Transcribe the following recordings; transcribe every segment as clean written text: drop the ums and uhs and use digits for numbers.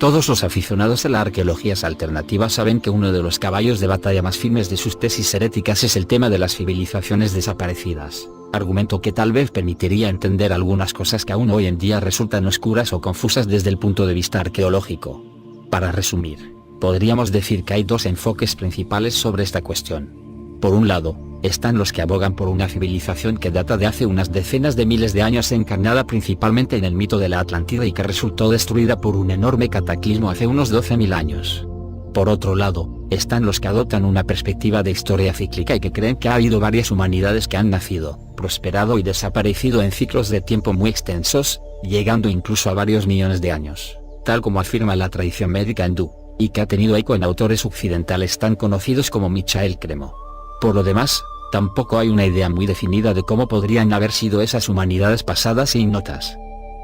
Todos los aficionados a la arqueología alternativa saben que uno de los caballos de batalla más firmes de sus tesis heréticas es el tema de las civilizaciones desaparecidas, argumento que tal vez permitiría entender algunas cosas que aún hoy en día resultan oscuras o confusas desde el punto de vista arqueológico. Para resumir, podríamos decir que hay dos enfoques principales sobre esta cuestión. Por un lado, están los que abogan por una civilización que data de hace unas decenas de miles de años, encarnada principalmente en el mito de la Atlántida y que resultó destruida por un enorme cataclismo hace unos 12.000 años. Por otro lado, están los que adoptan una perspectiva de historia cíclica y que creen que ha habido varias humanidades que han nacido, prosperado y desaparecido en ciclos de tiempo muy extensos, llegando incluso a varios millones de años, tal como afirma la tradición médica hindú, y que ha tenido eco en autores occidentales tan conocidos como Michael Cremo. Por lo demás, tampoco hay una idea muy definida de cómo podrían haber sido esas humanidades pasadas e ignotas.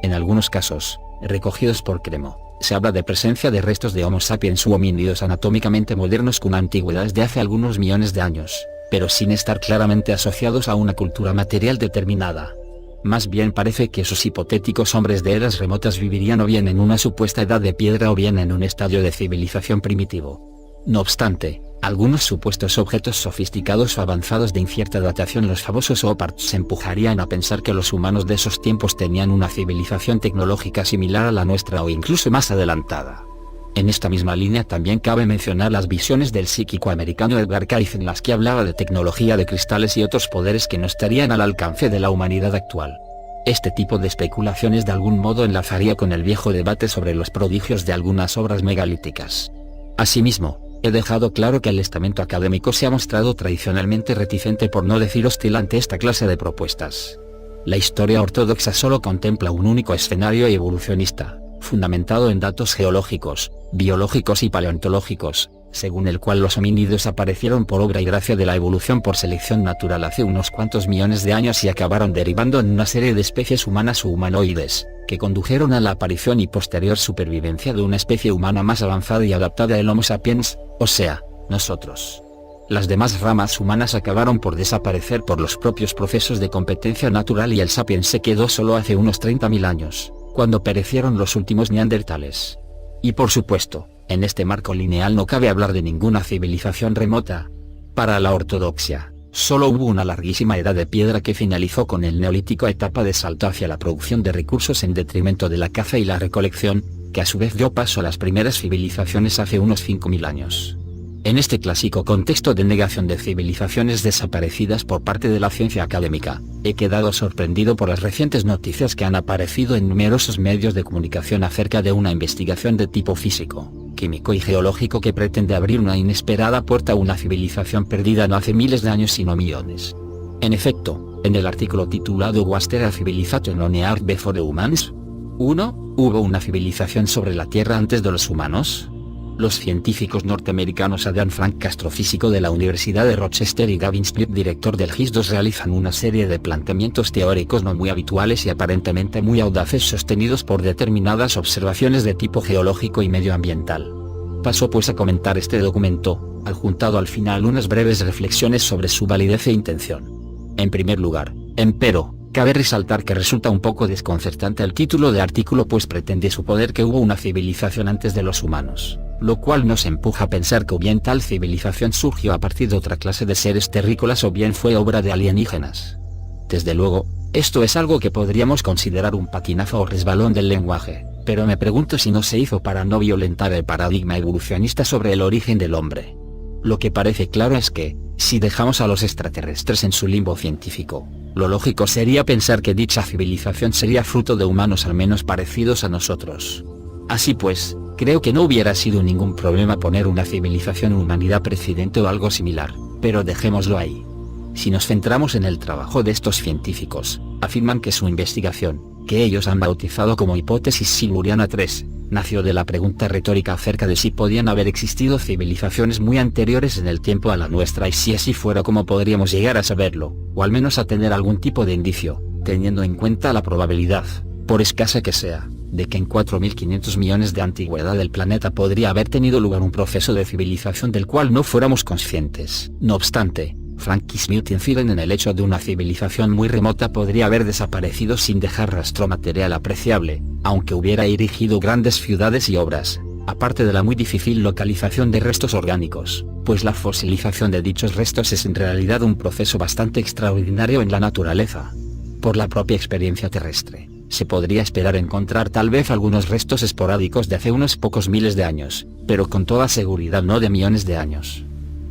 En algunos casos, recogidos por Cremo, se habla de presencia de restos de Homo sapiens u homínidos anatómicamente modernos con antigüedades de hace algunos millones de años, pero sin estar claramente asociados a una cultura material determinada. Más bien parece que esos hipotéticos hombres de eras remotas vivirían o bien en una supuesta edad de piedra o bien en un estadio de civilización primitivo. No obstante, algunos supuestos objetos sofisticados o avanzados de incierta datación, los famosos OPARTs, empujarían a pensar que los humanos de esos tiempos tenían una civilización tecnológica similar a la nuestra o incluso más adelantada. En esta misma línea también cabe mencionar las visiones del psíquico americano Edgar Cayce, en las que hablaba de tecnología de cristales y otros poderes que no estarían al alcance de la humanidad actual. Este tipo de especulaciones de algún modo enlazaría con el viejo debate sobre los prodigios de algunas obras megalíticas. Asimismo, he dejado claro que el estamento académico se ha mostrado tradicionalmente reticente, por no decir hostil, ante esta clase de propuestas. La historia ortodoxa solo contempla un único escenario evolucionista, fundamentado en datos geológicos, biológicos y paleontológicos, según el cual los homínidos aparecieron por obra y gracia de la evolución por selección natural hace unos cuantos millones de años y acabaron derivando en una serie de especies humanas o humanoides, que condujeron a la aparición y posterior supervivencia de una especie humana más avanzada y adaptada, el Homo sapiens, o sea, nosotros. Las demás ramas humanas acabaron por desaparecer por los propios procesos de competencia natural y el sapiens se quedó solo hace unos 30.000 años, cuando perecieron los últimos neandertales. Y por supuesto, en este marco lineal no cabe hablar de ninguna civilización remota. Para la ortodoxia, solo hubo una larguísima edad de piedra que finalizó con el neolítico, etapa de salto hacia la producción de recursos en detrimento de la caza y la recolección, que a su vez dio paso a las primeras civilizaciones hace unos 5.000 años. En este clásico contexto de negación de civilizaciones desaparecidas por parte de la ciencia académica, he quedado sorprendido por las recientes noticias que han aparecido en numerosos medios de comunicación acerca de una investigación de tipo físico, químico y geológico que pretende abrir una inesperada puerta a una civilización perdida no hace miles de años sino millones. En efecto, en el artículo titulado Was there a civilization on Earth before humans? 1. ¿Hubo una civilización sobre la Tierra antes de los humanos? Los científicos norteamericanos Adrian Frank, astrofísico de la Universidad de Rochester, y Gavin Smith, director del GIS-2, realizan una serie de planteamientos teóricos no muy habituales y aparentemente muy audaces, sostenidos por determinadas observaciones de tipo geológico y medioambiental. Paso pues a comentar este documento, adjuntado al final unas breves reflexiones sobre su validez e intención. En primer lugar, empero, cabe resaltar que resulta un poco desconcertante el título de artículo, pues pretende suponer que hubo una civilización antes de los humanos, lo cual nos empuja a pensar que o bien tal civilización surgió a partir de otra clase de seres terrícolas o bien fue obra de alienígenas. Desde luego, esto es algo que podríamos considerar un patinazo o resbalón del lenguaje, pero me pregunto si no se hizo para no violentar el paradigma evolucionista sobre el origen del hombre. Lo que parece claro es que, si dejamos a los extraterrestres en su limbo científico, lo lógico sería pensar que dicha civilización sería fruto de humanos al menos parecidos a nosotros. Así pues, creo que no hubiera sido ningún problema poner una civilización o humanidad precedente o algo similar, pero dejémoslo ahí. Si nos centramos en el trabajo de estos científicos, afirman que su investigación, que ellos han bautizado como hipótesis siluriana 3, nació de la pregunta retórica acerca de si podían haber existido civilizaciones muy anteriores en el tiempo a la nuestra, y si así fuera cómo podríamos llegar a saberlo, o al menos a tener algún tipo de indicio, teniendo en cuenta la probabilidad, por escasa que sea, de que en 4.500 millones de antigüedad el planeta podría haber tenido lugar un proceso de civilización del cual no fuéramos conscientes. No obstante, Frank y Smith inciden en el hecho de una civilización muy remota podría haber desaparecido sin dejar rastro material apreciable, aunque hubiera erigido grandes ciudades y obras, aparte de la muy difícil localización de restos orgánicos, pues la fosilización de dichos restos es en realidad un proceso bastante extraordinario en la naturaleza. Por la propia experiencia terrestre, se podría esperar encontrar tal vez algunos restos esporádicos de hace unos pocos miles de años, pero con toda seguridad no de millones de años.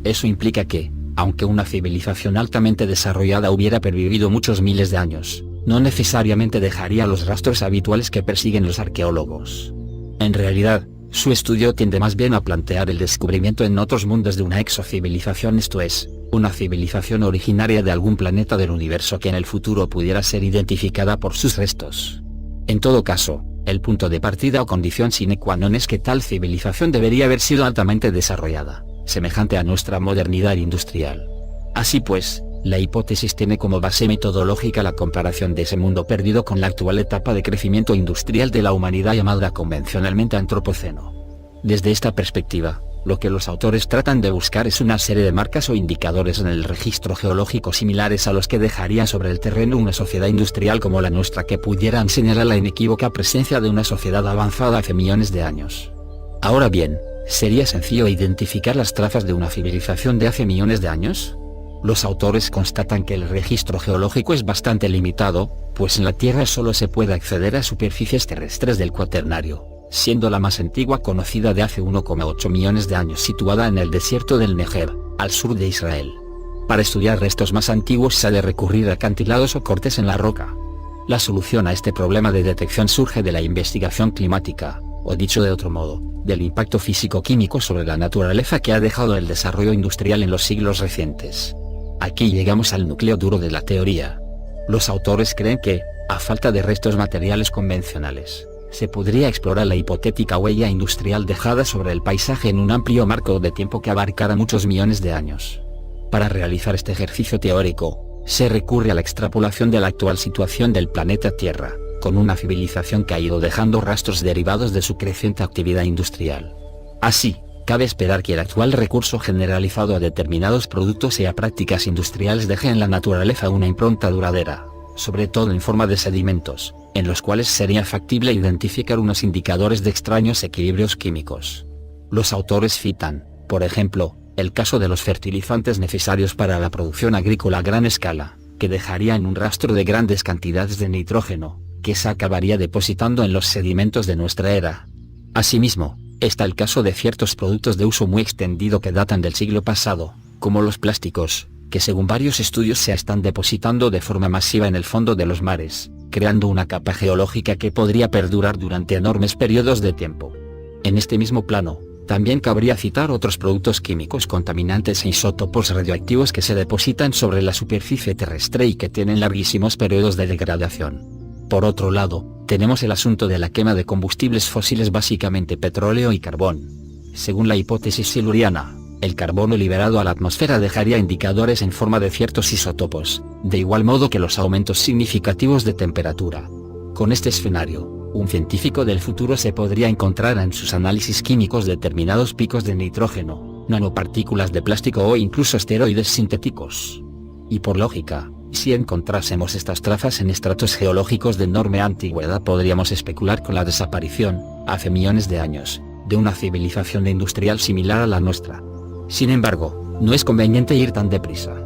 Eso implica que, aunque una civilización altamente desarrollada hubiera pervivido muchos miles de años, no necesariamente dejaría los rastros habituales que persiguen los arqueólogos. En realidad, su estudio tiende más bien a plantear el descubrimiento en otros mundos de una exocivilización, esto es, una civilización originaria de algún planeta del universo que en el futuro pudiera ser identificada por sus restos. En todo caso, el punto de partida o condición sine qua non es que tal civilización debería haber sido altamente desarrollada, semejante a nuestra modernidad industrial. Así pues, la hipótesis tiene como base metodológica la comparación de ese mundo perdido con la actual etapa de crecimiento industrial de la humanidad llamada convencionalmente antropoceno. Desde esta perspectiva, lo que los autores tratan de buscar es una serie de marcas o indicadores en el registro geológico similares a los que dejaría sobre el terreno una sociedad industrial como la nuestra que pudieran señalar la inequívoca presencia de una sociedad avanzada hace millones de años. Ahora bien, ¿sería sencillo identificar las trazas de una civilización de hace millones de años? Los autores constatan que el registro geológico es bastante limitado, pues en la Tierra solo se puede acceder a superficies terrestres del Cuaternario, siendo la más antigua conocida de hace 1,8 millones de años situada en el desierto del Negev, al sur de Israel. Para estudiar restos más antiguos se ha de recurrir a acantilados o cortes en la roca. La solución a este problema de detección surge de la investigación climática, o dicho de otro modo, del impacto físico-químico sobre la naturaleza que ha dejado el desarrollo industrial en los siglos recientes. Aquí llegamos al núcleo duro de la teoría. Los autores creen que, a falta de restos materiales convencionales, se podría explorar la hipotética huella industrial dejada sobre el paisaje en un amplio marco de tiempo que abarcara muchos millones de años. Para realizar este ejercicio teórico, se recurre a la extrapolación de la actual situación del planeta Tierra, con una civilización que ha ido dejando rastros derivados de su creciente actividad industrial. Así, cabe esperar que el actual recurso generalizado a determinados productos y a prácticas industriales deje en la naturaleza una impronta duradera, sobre todo en forma de sedimentos, en los cuales sería factible identificar unos indicadores de extraños equilibrios químicos. Los autores citan, por ejemplo, el caso de los fertilizantes necesarios para la producción agrícola a gran escala, que dejarían un rastro de grandes cantidades de nitrógeno, que se acabaría depositando en los sedimentos de nuestra era. Asimismo, está el caso de ciertos productos de uso muy extendido que datan del siglo pasado, como los plásticos, que según varios estudios se están depositando de forma masiva en el fondo de los mares, creando una capa geológica que podría perdurar durante enormes periodos de tiempo. En este mismo plano, también cabría citar otros productos químicos contaminantes e isótopos radioactivos que se depositan sobre la superficie terrestre y que tienen larguísimos periodos de degradación. Por otro lado, tenemos el asunto de la quema de combustibles fósiles, básicamente petróleo y carbón. Según la hipótesis siluriana, el carbono liberado a la atmósfera dejaría indicadores en forma de ciertos isótopos, de igual modo que los aumentos significativos de temperatura. Con este escenario, un científico del futuro se podría encontrar en sus análisis químicos determinados picos de nitrógeno, nanopartículas de plástico o incluso esteroides sintéticos. Y por lógica, si encontrásemos estas trazas en estratos geológicos de enorme antigüedad, podríamos especular con la desaparición, hace millones de años, de una civilización industrial similar a la nuestra. Sin embargo, no es conveniente ir tan deprisa.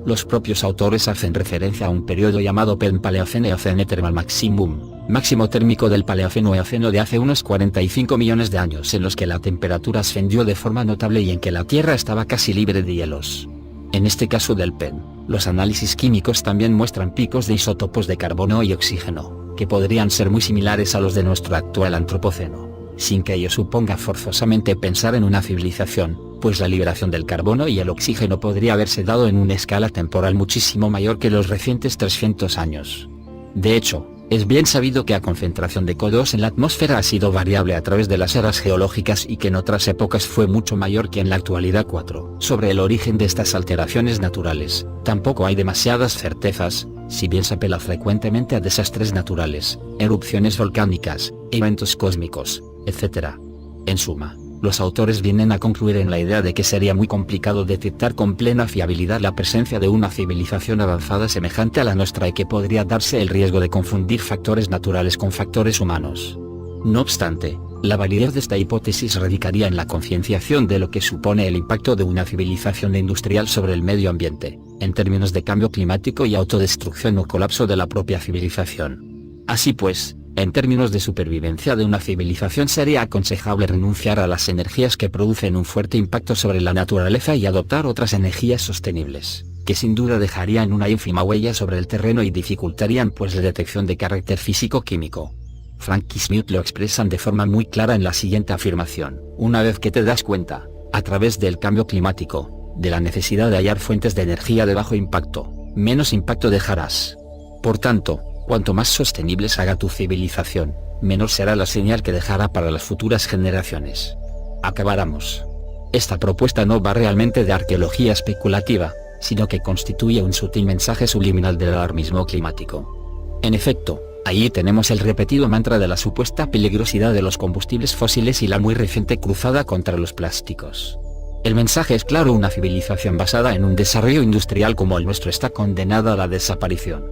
Los propios autores hacen referencia a un periodo llamado Paleoceno-Eocene Thermal Maximum, máximo térmico del Paleoceno-Eoceno de hace unos 45 millones de años, en los que la temperatura ascendió de forma notable y en que la Tierra estaba casi libre de hielos. En este caso del PEN, los análisis químicos también muestran picos de isótopos de carbono y oxígeno, que podrían ser muy similares a los de nuestro actual antropoceno, sin que ello suponga forzosamente pensar en una civilización, pues la liberación del carbono y el oxígeno podría haberse dado en una escala temporal muchísimo mayor que los recientes 300 años. De hecho, es bien sabido que la concentración de CO2 en la atmósfera ha sido variable a través de las eras geológicas y que en otras épocas fue mucho mayor que en la actualidad. 4. Sobre el origen de estas alteraciones naturales, tampoco hay demasiadas certezas, si bien se apela frecuentemente a desastres naturales, erupciones volcánicas, eventos cósmicos, etc. En suma, los autores vienen a concluir en la idea de que sería muy complicado detectar con plena fiabilidad la presencia de una civilización avanzada semejante a la nuestra y que podría darse el riesgo de confundir factores naturales con factores humanos. No obstante, La validez de esta hipótesis radicaría en la concienciación de lo que supone el impacto de una civilización industrial sobre el medio ambiente, en términos de cambio climático y autodestrucción o colapso de la propia civilización. Así pues, en términos de supervivencia de una civilización sería aconsejable renunciar a las energías que producen un fuerte impacto sobre la naturaleza y adoptar otras energías sostenibles, que sin duda dejarían una ínfima huella sobre el terreno y dificultarían pues la detección de carácter físico-químico. Frank y Smith lo expresan de forma muy clara en la siguiente afirmación: una vez que te das cuenta, a través del cambio climático, de la necesidad de hallar fuentes de energía de bajo impacto, menos impacto dejarás. Por tanto, cuanto más sostenible se haga tu civilización, menor será la señal que dejará para las futuras generaciones. Acabáramos. Esta propuesta no va realmente de arqueología especulativa, sino que constituye un sutil mensaje subliminal del alarmismo climático. En efecto, allí tenemos el repetido mantra de la supuesta peligrosidad de los combustibles fósiles y la muy reciente cruzada contra los plásticos. El mensaje es claro: una civilización basada en un desarrollo industrial como el nuestro está condenada a la desaparición.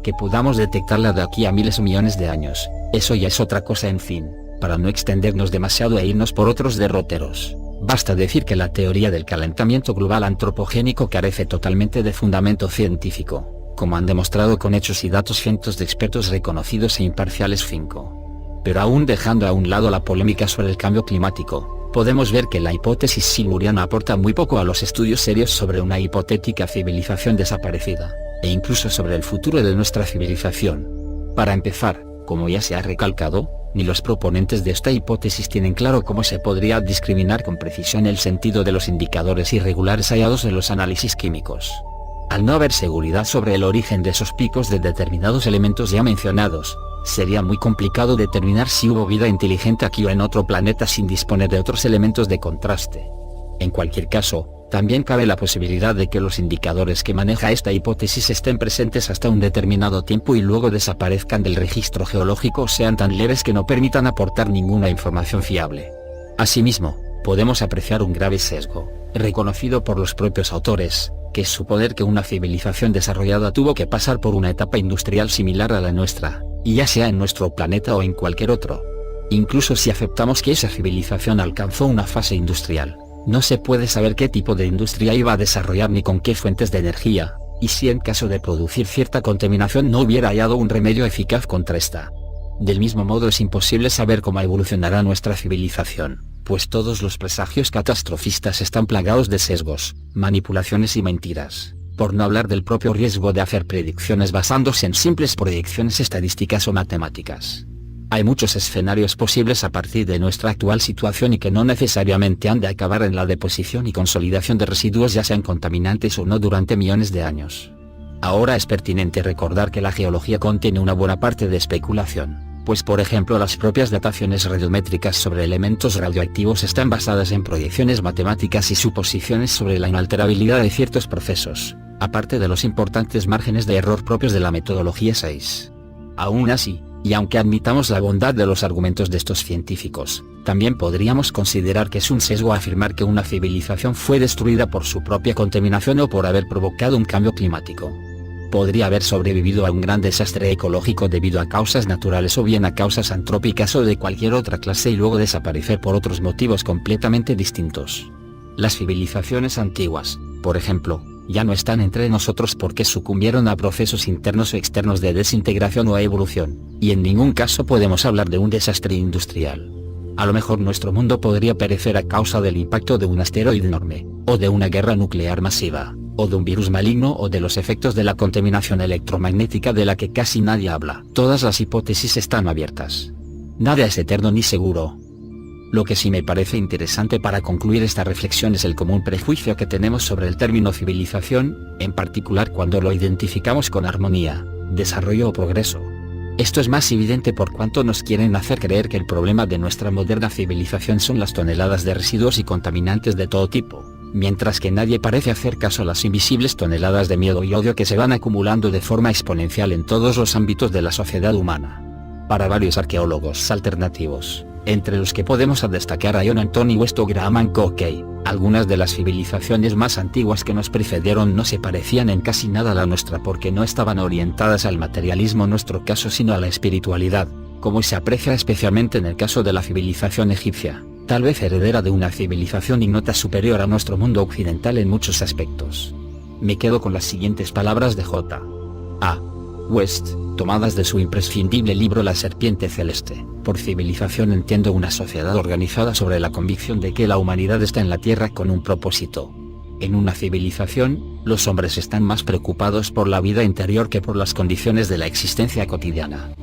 Que podamos detectarla de aquí a miles o millones de años, eso ya es otra cosa. En fin, para no extendernos demasiado e irnos por otros derroteros, basta decir que la teoría del calentamiento global antropogénico carece totalmente de fundamento científico, como han demostrado con hechos y datos cientos de expertos reconocidos e imparciales. 5. Pero aún dejando a un lado la polémica sobre el cambio climático, podemos ver que la hipótesis siluriana aporta muy poco a los estudios serios sobre una hipotética civilización desaparecida, e incluso sobre el futuro de nuestra civilización. Para empezar, como ya se ha recalcado, ni los proponentes de esta hipótesis tienen claro cómo se podría discriminar con precisión el sentido de los indicadores irregulares hallados en los análisis químicos. Al no haber seguridad sobre el origen de esos picos de determinados elementos ya mencionados, sería muy complicado determinar si hubo vida inteligente aquí o en otro planeta sin disponer de otros elementos de contraste. En cualquier caso, también cabe la posibilidad de que los indicadores que maneja esta hipótesis estén presentes hasta un determinado tiempo y luego desaparezcan del registro geológico o sean tan leves que no permitan aportar ninguna información fiable. Asimismo, podemos apreciar un grave sesgo, reconocido por los propios autores, que es suponer que una civilización desarrollada tuvo que pasar por una etapa industrial similar a la nuestra, y ya sea en nuestro planeta o en cualquier otro. Incluso si aceptamos que esa civilización alcanzó una fase industrial, no se puede saber qué tipo de industria iba a desarrollar ni con qué fuentes de energía, y si en caso de producir cierta contaminación no hubiera hallado un remedio eficaz contra esta. Del mismo modo es imposible saber cómo evolucionará nuestra civilización, pues todos los presagios catastrofistas están plagados de sesgos, manipulaciones y mentiras, por no hablar del propio riesgo de hacer predicciones basándose en simples proyecciones estadísticas o matemáticas. Hay muchos escenarios posibles a partir de nuestra actual situación y que no necesariamente han de acabar en la deposición y consolidación de residuos ya sean contaminantes o no durante millones de años. Ahora es pertinente recordar que la geología contiene una buena parte de especulación, pues por ejemplo las propias dataciones radiométricas sobre elementos radioactivos están basadas en proyecciones matemáticas y suposiciones sobre la inalterabilidad de ciertos procesos, aparte de los importantes márgenes de error propios de la metodología 6. Aún así, y aunque admitamos la bondad de los argumentos de estos científicos, también podríamos considerar que es un sesgo afirmar que una civilización fue destruida por su propia contaminación o por haber provocado un cambio climático. Podría haber sobrevivido a un gran desastre ecológico debido a causas naturales o bien a causas antrópicas o de cualquier otra clase y luego desaparecer por otros motivos completamente distintos. Las civilizaciones antiguas, por ejemplo, ya no están entre nosotros porque sucumbieron a procesos internos o externos de desintegración o evolución, y en ningún caso podemos hablar de un desastre industrial. A lo mejor nuestro mundo podría perecer a causa del impacto de un asteroide enorme, o de una guerra nuclear masiva, o de un virus maligno o de los efectos de la contaminación electromagnética de la que casi nadie habla. Todas las hipótesis están abiertas. Nada es eterno ni seguro. Lo que sí me parece interesante para concluir esta reflexión es el común prejuicio que tenemos sobre el término civilización, en particular cuando lo identificamos con armonía, desarrollo o progreso. Esto es más evidente por cuanto nos quieren hacer creer que el problema de nuestra moderna civilización son las toneladas de residuos y contaminantes de todo tipo, mientras que nadie parece hacer caso a las invisibles toneladas de miedo y odio que se van acumulando de forma exponencial en todos los ámbitos de la sociedad humana. Para varios arqueólogos alternativos, entre los que podemos destacar a John Anthony West o Graham Cockey, algunas de las civilizaciones más antiguas que nos precedieron no se parecían en casi nada a la nuestra porque no estaban orientadas al materialismo en nuestro caso sino a la espiritualidad, como se aprecia especialmente en el caso de la civilización egipcia, tal vez heredera de una civilización ignota superior a nuestro mundo occidental en muchos aspectos. Me quedo con las siguientes palabras de J. A. West, tomadas de su imprescindible libro La serpiente celeste. Por civilización entiendo una sociedad organizada sobre la convicción de que la humanidad está en la Tierra con un propósito. En una civilización, los hombres están más preocupados por la vida interior que por las condiciones de la existencia cotidiana.